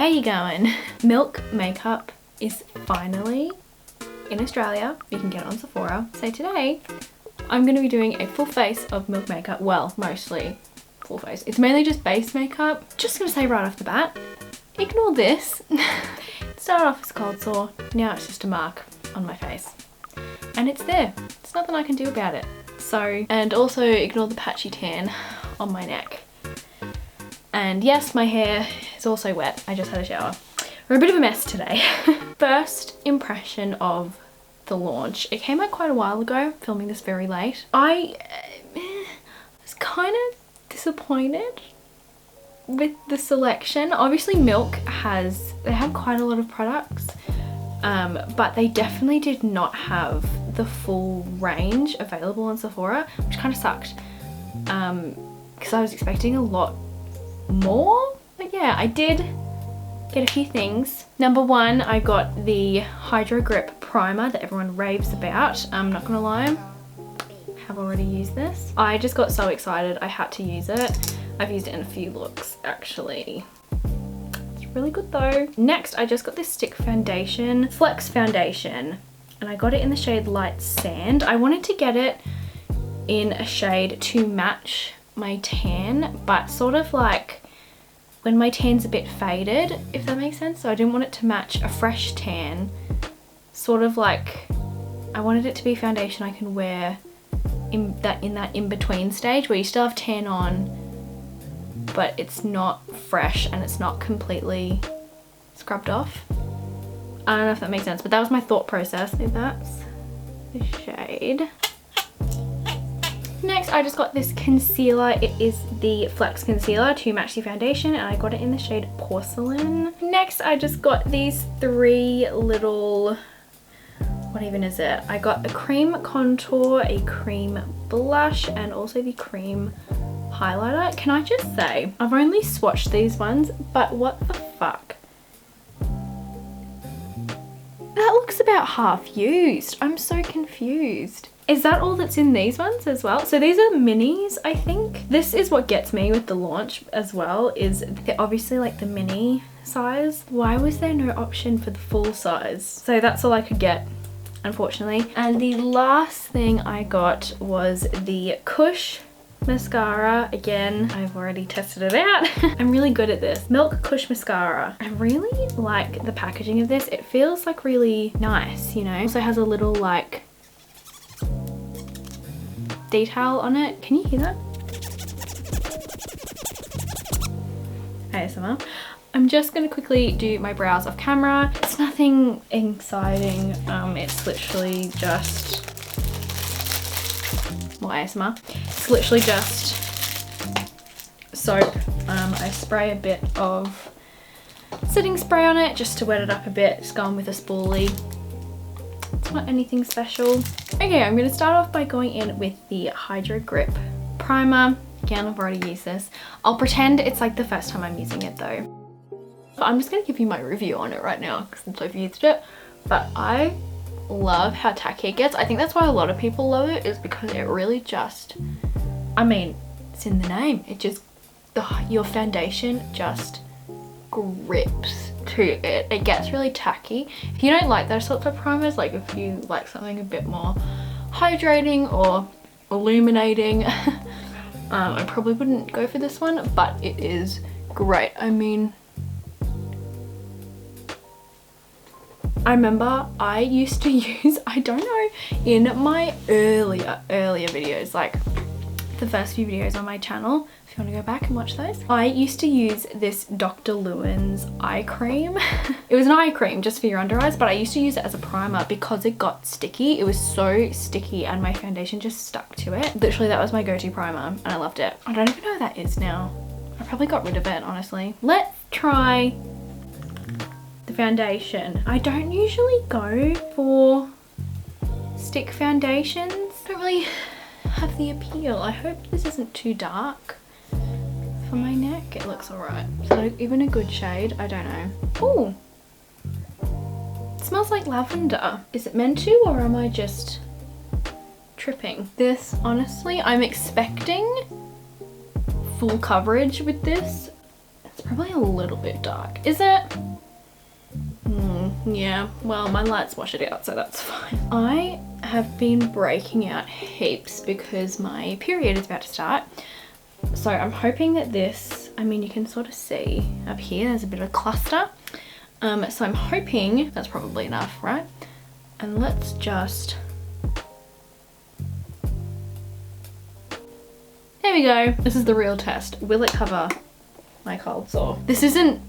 how you going? Milk makeup is finally in Australia. You can get it on Sephora. So today I'm going to be doing a full face of Milk makeup. Well, mostly full face. It's mainly just base makeup. Just going to say right off the bat, ignore this. It started off as cold sore. Now it's just a mark on my face. And it's there. There's nothing I can do about it. So, and also ignore the patchy tan on my neck. And yes, my hair is also wet. I just had a shower. We're a bit of a mess today. First impression of the launch. It came out quite a while ago, filming this very late. I was kind of disappointed with the selection. Obviously Milk they have quite a lot of products, but they definitely did not have the full range available on Sephora, which kind of sucked, because I was expecting a lot more. But yeah, I did get a few things. Number one, I got the Hydro Grip primer that everyone raves about. I'm not gonna lie, I have already used this. I just got so excited I had to use it. I've used it in a few looks actually. It's really good though. Next, I just got this stick foundation, Flex foundation, and I got it in the shade Light Sand. I wanted to get it in a shade to match my tan, but sort of like when my tan's a bit faded, if that makes sense. So I didn't want it to match a fresh tan. Sort of like, I wanted it to be foundation I can wear in that in-between stage where you still have tan on, but it's not fresh and it's not completely scrubbed off. I don't know if that makes sense, but that was my thought process. So that's the shade. Next, I just got this concealer. It is the Flex concealer to match the foundation, and I got it in the shade Porcelain. Next, I just got these three little, what even is it? I got a cream contour, a cream blush, and also the cream highlighter. Can I just say, I've only swatched these ones, but what the fuck? That looks about half used. I'm so confused. Is that all that's in these ones as well? So these are minis, I think. This is what gets me with the launch as well, is they're obviously like the mini size. Why was there no option for the full size? So that's all I could get, unfortunately. And the last thing I got was the Kush mascara. Again, I've already tested it out. I'm really good at this. Milk Kush mascara. I really like the packaging of this. It feels like really nice, you know. Also has a little like detail on it. Can you hear that? ASMR. I'm just gonna quickly do my brows off camera. It's nothing exciting. It's literally just more ASMR. It's literally just soap. I spray a bit of setting spray on it just to wet it up a bit. Just going with a spoolie. It's not anything special. Okay, I'm going to start off by going in with the Hydro Grip primer. Again, I've already used this. I'll pretend it's like the first time I'm using it though. I'm just going to give you my review on it right now since I've used it. But I love how tacky it gets. I think that's why a lot of people love it, is because it really just, I mean, it's in the name. It just, your foundation just grips to it. It gets really tacky. If you don't like those sorts of primers, like if you like something a bit more hydrating or illuminating, I probably wouldn't go for this one, but it is great. I mean, I remember I used to use, I don't know, in my earlier videos, like the first few videos on my channel, if you want to go back and watch those, I used to use this Dr. Lewin's eye cream. It was an eye cream just for your under eyes, but I used to use it as a primer because it got sticky. It was so sticky and my foundation just stuck to it. Literally, that was my go-to primer and I loved it. I don't even know what that is now. I probably got rid of it, honestly. Let's try the foundation. I don't usually go for stick foundations. I don't really have the appeal. I hope this isn't too dark for my neck. It looks alright. So even a good shade, I don't know. Ooh, it smells like lavender. Is it meant to, or am I just tripping? This, honestly, I'm expecting full coverage with this. It's probably a little bit dark. Is it? Yeah, well, my lights wash it out, so that's fine. I have been breaking out heaps because my period is about to start. So I'm hoping that this, I mean, you can sort of see up here, there's a bit of cluster. So I'm hoping that's probably enough, right? And let's just, there we go. This is the real test. Will it cover my cold sore? This isn't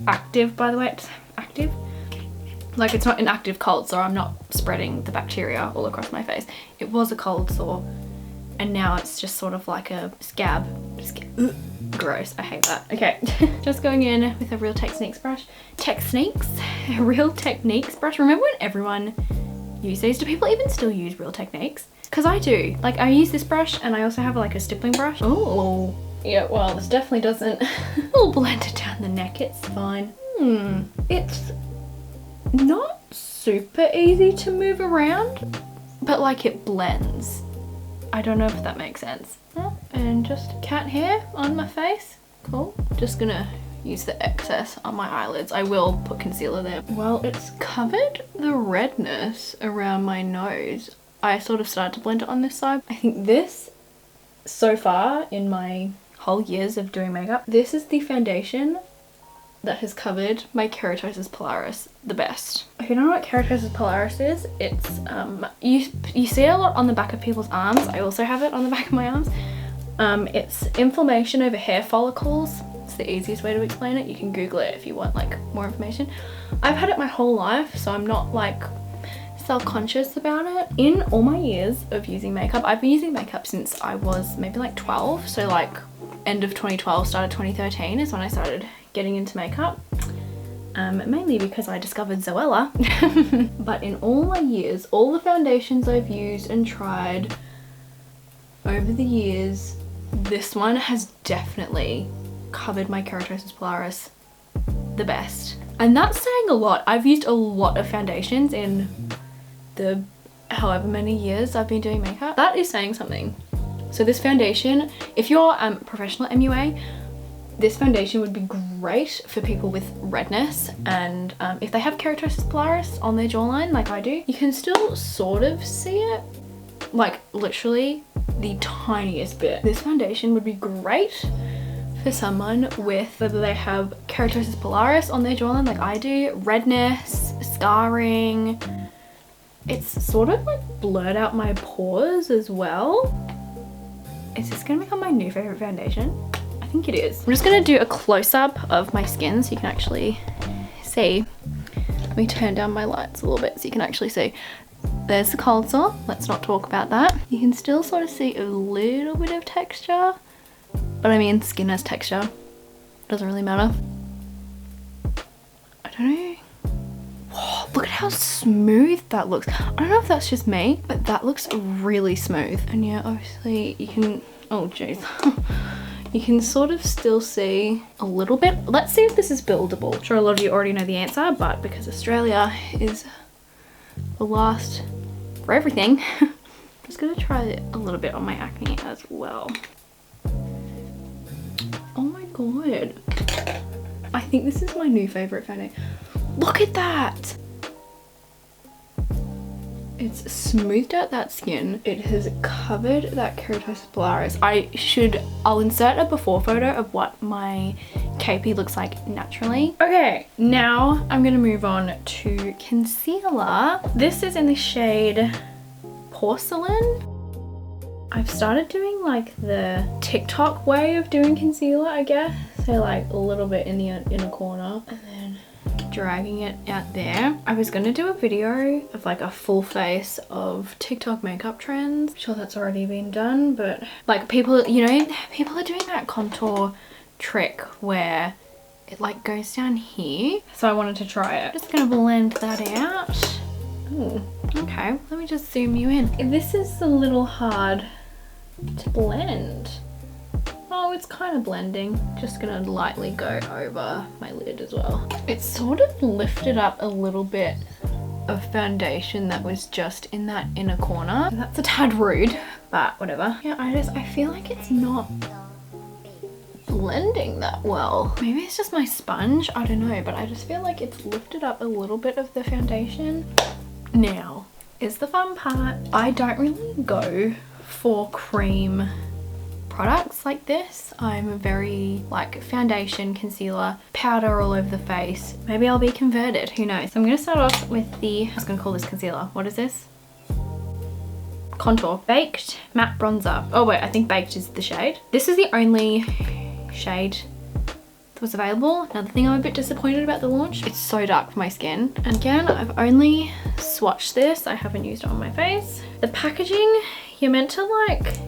active, by the way. It's active. Like, it's not an active cold sore. I'm not spreading the bacteria all across my face. It was a cold sore, and now it's just sort of like a scab. Ugh, gross, I hate that. Okay, just going in with a Real Techniques brush. A Real Techniques brush. Remember when everyone used these? Do people even still use Real Techniques? Because I do. Like, I use this brush, and I also have like a stippling brush. Oh, yeah, well, this definitely doesn't all blend it down the neck. It's fine. It's not super easy to move around, but like it blends. I don't know if that makes sense. And just cat hair on my face. Cool. Just gonna use the excess on my eyelids. I will put concealer there. Well, it's covered the redness around my nose. I sort of started to blend it on this side. I think this, so far in my whole years of doing makeup, this is the foundation that has covered my keratosis pilaris the best. If you don't know what keratosis pilaris is, it's you see it a lot on the back of people's arms. I also have it on the back of my arms. It's inflammation over hair follicles. It's the easiest way to explain it. You can Google it if you want like more information. I've had it my whole life, so I'm not like self-conscious about it. In all my years of using makeup, I've been using makeup since I was maybe like 12, so like end of 2012, started 2013 is when I started getting into makeup, mainly because I discovered Zoella. But in all my years, all the foundations I've used and tried over the years, this one has definitely covered my keratosis pilaris the best. And that's saying a lot. I've used a lot of foundations in the however many years I've been doing makeup. That is saying something. So this foundation, if you're a professional MUA, this foundation would be great for people with redness, and if they have keratosis pilaris on their jawline like I do, you can still sort of see it, like literally the tiniest bit. This foundation would be great for someone with, whether they have keratosis pilaris on their jawline like I do, redness, scarring. It's sort of like blurred out my pores as well. Is this gonna become my new favorite foundation? I think it is. I'm just gonna do a close-up of my skin so you can actually see. Let me turn down my lights a little bit so you can actually see. There's the cold sore. Let's not talk about that. You can still sort of see a little bit of texture, but I mean, skin has texture. Doesn't really matter. I don't know. Oh, look at how smooth that looks. I don't know if that's just me, but that looks really smooth. And yeah, obviously you can, oh jeez. You can sort of still see a little bit. Let's see if this is buildable. I'm sure a lot of you already know the answer, but because Australia is the last for everything, I'm just gonna try a little bit on my acne as well. Oh my god. I think this is my new favorite foundation. Look at that. It's smoothed out that skin. It has covered that keratosis pilaris. I'll insert a before photo of what my KP looks like naturally. Okay, now I'm gonna move on to concealer. This is in the shade Porcelain. I've started doing like the TikTok way of doing concealer, I guess. So like a little bit in the inner corner and then dragging it out there. I was gonna do a video of like a full face of TikTok makeup trends. I'm sure that's already been done, but like people, you know, people are doing that contour trick where it like goes down here. So I wanted to try it. Just gonna blend that out. Ooh, okay, let me just zoom you in. This is a little hard to blend. Oh, it's kind of blending. Just gonna lightly go over my lid as well. It's sort of lifted up a little bit of foundation that was just in that inner corner. That's a tad rude, but whatever. Yeah, I feel like it's not blending that well. Maybe it's just my sponge, I don't know, but I just feel like it's lifted up a little bit of the foundation. Now is the fun part. I don't really go for cream products like this. I'm very like foundation, concealer, powder all over the face. Maybe I'll be converted, who knows. So I'm gonna start off with the, I was gonna call this concealer. What is this? Contour Baked Matte Bronzer. Oh wait, I think Baked is the shade. This is the only shade that was available. Another thing I'm a bit disappointed about the launch, it's so dark for my skin. And again, I've only swatched this. I haven't used it on my face. The packaging, you're meant to like,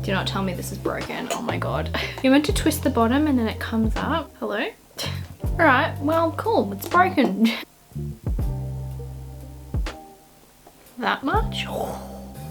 do not tell me this is broken. Oh my god. You're meant to twist the bottom and then it comes up. Hello? Alright, well, cool. It's broken. That much?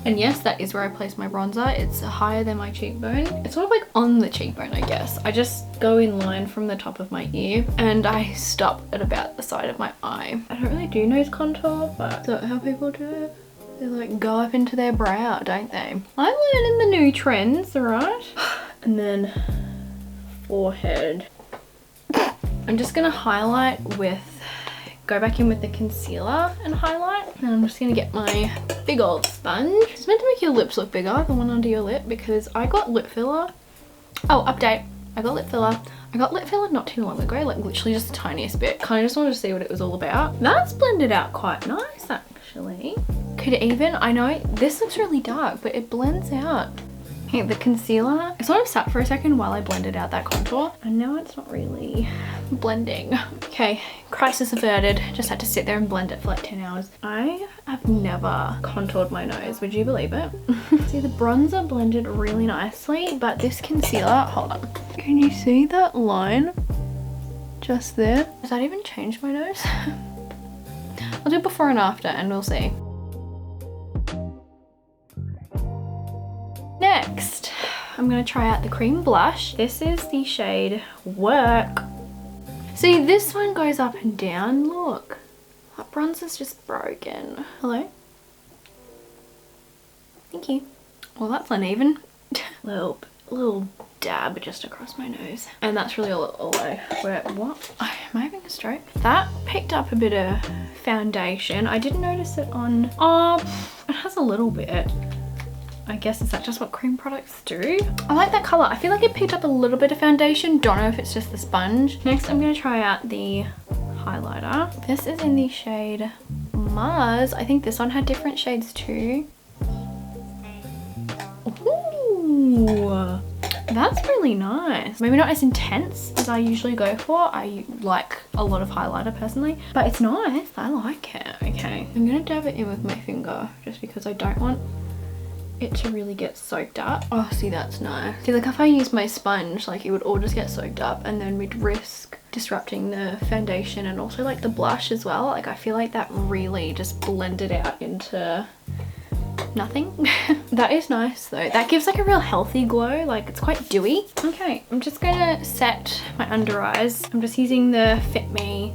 And yes, that is where I place my bronzer. It's higher than my cheekbone. It's sort of like on the cheekbone, I guess. I just go in line from the top of my ear and I stop at about the side of my eye. I don't really do nose contour, but is that how people do it? They like go up into their brow, don't they? I'm learning the new trends, right? And then forehead. I'm just gonna highlight with, go back in with the concealer and highlight. And I'm just gonna get my big old sponge. It's meant to make your lips look bigger, the one under your lip, because I got lip filler. Oh, update. I got lip filler. I got lip filler not too long ago, like literally just the tiniest bit. Kind of just wanted to see what it was all about. That's blended out quite nice, actually. Could even, I know this looks really dark, but it blends out. Okay, the concealer, it sort of sat for a second while I blended out that contour, and now it's not really blending. Okay, crisis averted. Just had to sit there and blend it for like 10 hours. I have never contoured my nose, would you believe it? See, the bronzer blended really nicely, but this concealer, hold on. Can you see that line just there? Does that even change my nose? I'll do before and after and we'll see. Next, I'm gonna try out the cream blush. This is the shade Work. See, this one goes up and down. Look, that bronzer's just broken. Hello? Thank you. Well, that's uneven. little dab just across my nose. And that's really all I wear. What? Am I having a stroke? That picked up a bit of foundation. I didn't notice it on, it has a little bit. I guess, is that just what cream products do? I like that color. I feel like it picked up a little bit of foundation. Don't know if it's just the sponge. Next, I'm gonna try out the highlighter. This is in the shade Mars. I think this one had different shades too. Ooh, that's really nice. Maybe not as intense as I usually go for. I like a lot of highlighter personally, but it's nice. I like it. Okay, I'm gonna dab it in with my finger just because I don't want it to really get soaked up. Oh, see, that's nice. See, like if I use my sponge, like it would all just get soaked up and then we'd risk disrupting the foundation and also like the blush as well. Like I feel like that really just blended out into nothing. That is nice though. That gives like a real healthy glow. Like it's quite dewy. Okay, I'm just gonna set my under eyes. I'm just using the Fit Me.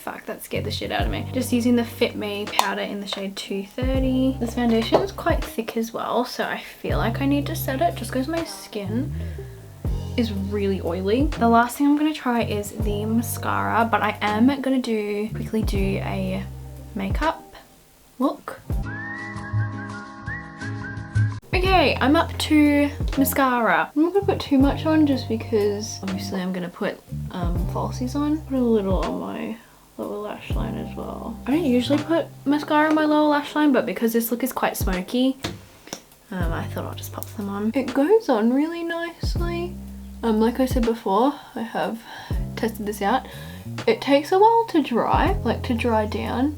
Fuck, that scared the shit out of me. Just using the Fit Me powder in the shade 230. This foundation is quite thick as well, so I feel like I need to set it just because my skin is really oily. The last thing I'm gonna try is the mascara, but I am gonna quickly do a makeup look. Okay, I'm up to mascara. I'm not gonna put too much on just because obviously I'm gonna put falsies on. Put a little on my lower lash line as well. I don't usually put mascara on my lower lash line, but because this look is quite smoky, I thought I'll just pop them on. It goes on really nicely. Like I said before, I have tested this out. It takes a while to dry, like to dry down.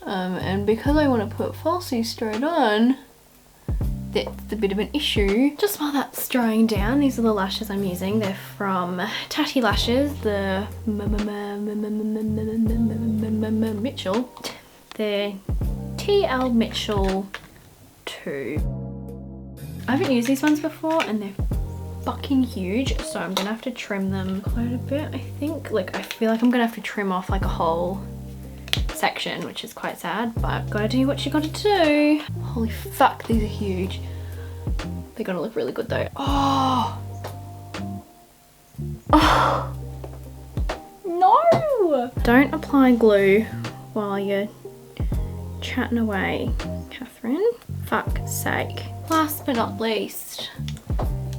And because I want to put falsies straight on, that's a bit of an issue. Just while that's drying down, these are the lashes I'm using. They're from Tatty Lashes, the Mitchell. They're TL Mitchell 2. I haven't used these ones before and they're fucking huge, so I'm gonna have to trim them quite a bit, I think. Like, I feel like I'm gonna have to trim off like a whole section, which is quite sad, but gotta do what you gotta do. Holy fuck, these are huge. They're gonna look really good though. Oh! Oh! No! Don't apply glue while you're chatting away, Catherine. Fuck's sake. Last but not least,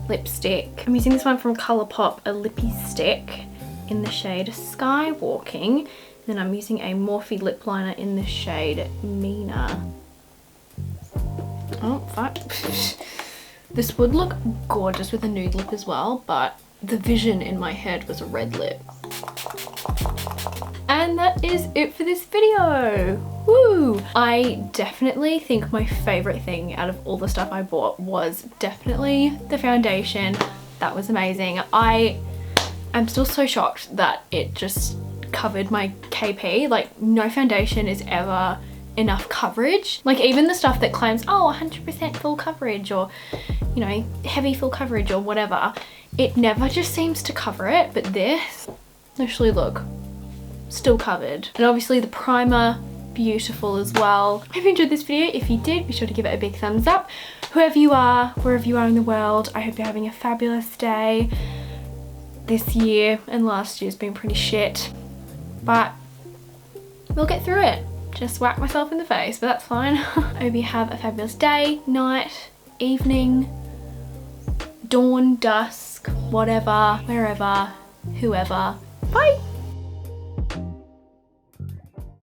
lipstick. I'm using this one from Colourpop, a lippy stick in the shade Skywalking. Then I'm using a Morphe lip liner in the shade Mina. Oh, fuck. This would look gorgeous with a nude lip as well, but the vision in my head was a red lip. And that is it for this video. Woo! I definitely think my favorite thing out of all the stuff I bought was definitely the foundation. That was amazing. I am still so shocked that it just covered my KP. Like, no foundation is ever enough coverage. Like, even the stuff that claims, oh, 100% full coverage, or, you know, heavy full coverage or whatever, it never just seems to cover it. But this, literally, look, still covered. And obviously the primer, beautiful as well. I hope you enjoyed this video. If you did, be sure to give it a big thumbs up. Whoever you are, wherever you are in the world, I hope you're having a fabulous day. This year and last year's been pretty shit, but we'll get through it. Just whack myself in the face, but that's fine. I hope you have a fabulous day, night, evening, dawn, dusk, whatever, wherever, whoever. Bye!